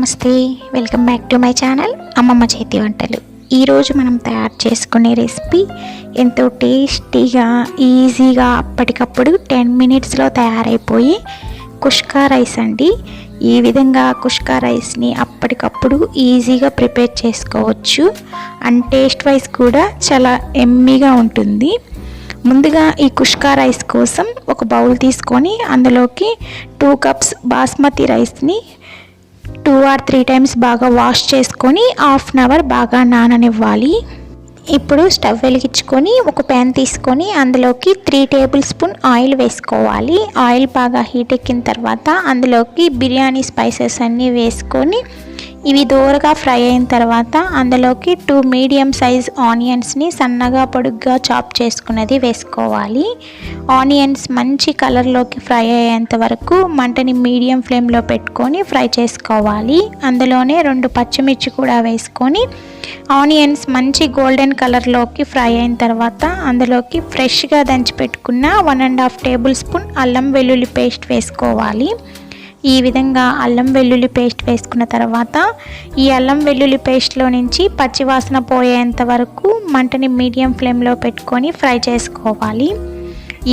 నమస్తే, welcome back to my channel అమ్మమ్మ చేతి వంటలు. ఈరోజు మనం తయారు చేసుకునే రెసిపీ ఎంతో టేస్టీగా ఈజీగా అప్పటికప్పుడు 10 మినిట్స్లో తయారైపోయి కుష్కా రైస్ అండి. ఈ విధంగా కుష్కా రైస్ని అప్పటికప్పుడు ఈజీగా ప్రిపేర్ చేసుకోవచ్చు అండ్ టేస్ట్ వైజ్ కూడా చాలా ఎమ్మీగా ఉంటుంది. ముందుగా ఈ కుష్కా రైస్ కోసం ఒక బౌల్ తీసుకొని అందులోకి 2 కప్స్ బాస్మతి రైస్ని 2 or 3 టైమ్స్ బాగా వాష్ చేసుకొని హాఫ్ అన్ అవర్ బాగా నాననివ్వాలి. ఇప్పుడు స్టవ్ వెలిగించుకొని ఒక ప్యాన్ తీసుకొని అందులోకి 3 టేబుల్ స్పూన్ ఆయిల్ వేసుకోవాలి. ఆయిల్ బాగా హీట్ ఎక్కిన తర్వాత అందులోకి బిర్యానీ స్పైసెస్ అన్నీ వేసుకొని ఇవి దోరగా ఫ్రై అయిన తర్వాత అందులోకి 2 మీడియం సైజ్ ఆనియన్స్ని సన్నగా పొడుగ్గా చాప్ చేసుకున్నది వేసుకోవాలి. ఆనియన్స్ మంచి కలర్లోకి ఫ్రై అయ్యేంత వరకు మంటని మీడియం ఫ్లేమ్లో పెట్టుకొని ఫ్రై చేసుకోవాలి. అందులోనే 2 పచ్చిమిర్చి కూడా వేసుకొని ఆనియన్స్ మంచి గోల్డెన్ కలర్లోకి ఫ్రై అయిన తర్వాత అందులోకి ఫ్రెష్గా దంచి పెట్టుకున్న 1.5 టేబుల్ స్పూన్ అల్లం వెల్లుల్లి పేస్ట్ వేసుకోవాలి. ఈ విధంగా అల్లం వెల్లుల్లి పేస్ట్ వేసుకున్న తర్వాత ఈ అల్లం వెల్లుల్లి పేస్ట్లో నుంచి పచ్చివాసన పోయేంత వరకు మంటని మీడియం ఫ్లేమ్లో పెట్టుకొని ఫ్రై చేసుకోవాలి.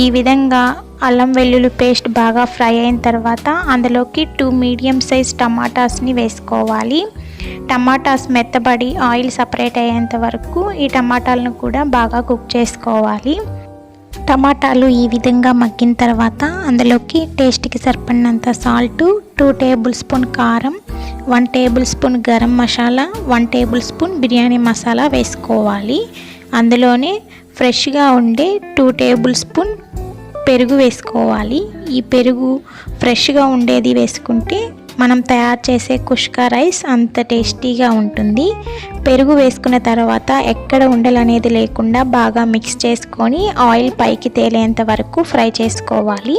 ఈ విధంగా అల్లం వెల్లుల్లి పేస్ట్ బాగా ఫ్రై అయిన తర్వాత అందులోకి 2 మీడియం సైజ్ టమాటాస్ని వేసుకోవాలి. టమాటాస్ మెత్తబడి ఆయిల్ సపరేట్ అయ్యేంత వరకు ఈ టమాటాలను కూడా బాగా కుక్ చేసుకోవాలి. టమాటాలు ఈ విధంగా మగ్గిన తర్వాత అందులోకి టేస్ట్కి సరిపడినంత సాల్టు, 2 టేబుల్ స్పూన్ కారం, 1 table spoon garam masala, 1 table spoon biryani masala వేసుకోవాలి. అందులోనే ఫ్రెష్గా ఉండే 2 టేబుల్ స్పూన్ పెరుగు వేసుకోవాలి. ఈ పెరుగు ఫ్రెష్గా ఉండేది వేసుకుంటే మనం తయారు చేసే కుష్కా రైస్ అంత టేస్టీగా ఉంటుంది. పెరుగు వేసుకున్న తర్వాత ఎక్కడ ఉండలనేది లేకుండా బాగా మిక్స్ చేసుకొని ఆయిల్ పైకి తేలేంత వరకు ఫ్రై చేసుకోవాలి.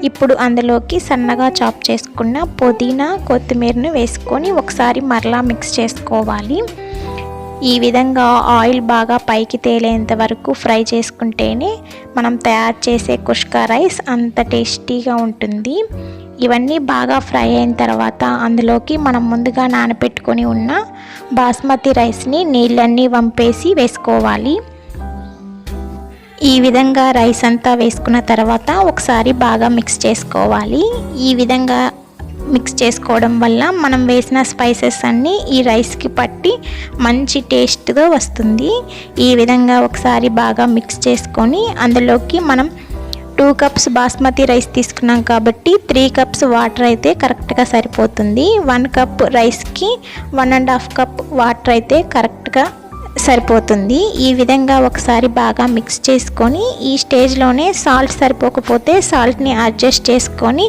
ఇప్పుడు అందులోకి సన్నగా చాప్ చేసుకున్న పుదీనా, కొత్తిమీరను వేసుకొని ఒకసారి మరలా మిక్స్ చేసుకోవాలి. ఈ విధంగా ఆయిల్ బాగా పైకి తేలేంత వరకు ఫ్రై చేసుకుంటేనే మనం తయారు చేసే కుష్కా రైస్ అంత టేస్టీగా ఉంటుంది. ఇవన్నీ బాగా ఫ్రై అయిన తర్వాత అందులోకి మనం ముందుగా నానబెట్టుకొని ఉన్న బాస్మతి రైస్ని నీళ్ళన్నీ వంపేసి వేసుకోవాలి. ఈ విధంగా రైస్ అంతా వేసుకున్న తర్వాత ఒకసారి బాగా మిక్స్ చేసుకోవాలి. ఈ విధంగా మిక్స్ చేసుకోవడం వల్ల మనం వేసిన స్పైసెస్ అన్నీ ఈ రైస్కి పట్టి మంచి టేస్ట్గా వస్తుంది. ఈ విధంగా ఒకసారి బాగా మిక్స్ చేసుకొని అందులోకి మనం 2 కప్స్ బాస్మతి రైస్ తీసుకున్నాం కాబట్టి 3 కప్స్ వాటర్ అయితే కరెక్ట్గా సరిపోతుంది. 1 కప్ రైస్కి 1.5 కప్ వాటర్ అయితే కరెక్ట్గా సరిపోతుంది. ఈ విధంగా ఒకసారి బాగా మిక్స్ చేసుకొని ఈ స్టేజ్లోనే సాల్ట్ సరిపోకపోతే సాల్ట్ని అడ్జస్ట్ చేసుకొని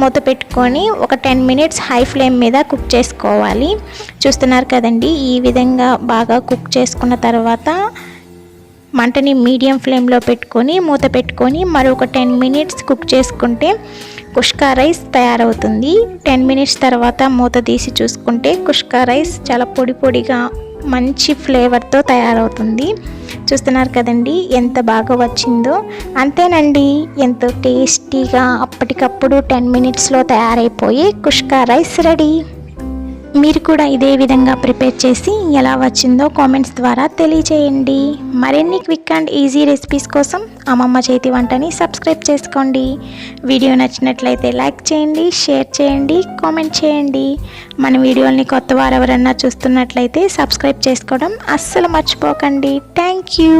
మూత పెట్టుకొని ఒక 10 మినిట్స్ హై ఫ్లేమ్ మీద కుక్ చేసుకోవాలి. చూస్తున్నారు కదండి, ఈ విధంగా బాగా కుక్ చేసుకున్న తర్వాత మంటని మీడియం ఫ్లేమ్లో పెట్టుకొని మూత పెట్టుకొని మరొక 10 మినిట్స్ కుక్ చేసుకుంటే కుష్కా రైస్ తయారవుతుంది. 10 మినిట్స్ తర్వాత మూత తీసి చూసుకుంటే కుష్కా రైస్ చాలా పొడి పొడిగా మంచి ఫ్లేవర్తో తయారవుతుంది. చూస్తున్నారు కదండి ఎంత బాగా వచ్చిందో. అంతేనండి, ఎంతో టేస్టీగా అప్పటికప్పుడు 10 మినిట్స్లో తయారైపోయి కుష్కా రైస్ రెడీ. మీరు కూడా ఇదే విధంగా ప్రిపేర్ చేసి ఎలా వచ్చిందో కామెంట్స్ ద్వారా తెలియజేయండి. మరిన్ని క్విక్ అండ్ ఈజీ రెసిపీస్ కోసం అమ్మమ్మ చేతి వంటని సబ్స్క్రైబ్ చేసుకోండి. వీడియో నచ్చినట్లయితే లైక్ చేయండి, షేర్ చేయండి, కామెంట్ చేయండి. మన వీడియోల్ని కొత్త వారు ఎవరన్నా చూస్తున్నట్లయితే సబ్స్క్రైబ్ చేసుకోవడం అస్సలు మర్చిపోకండి. Thank you.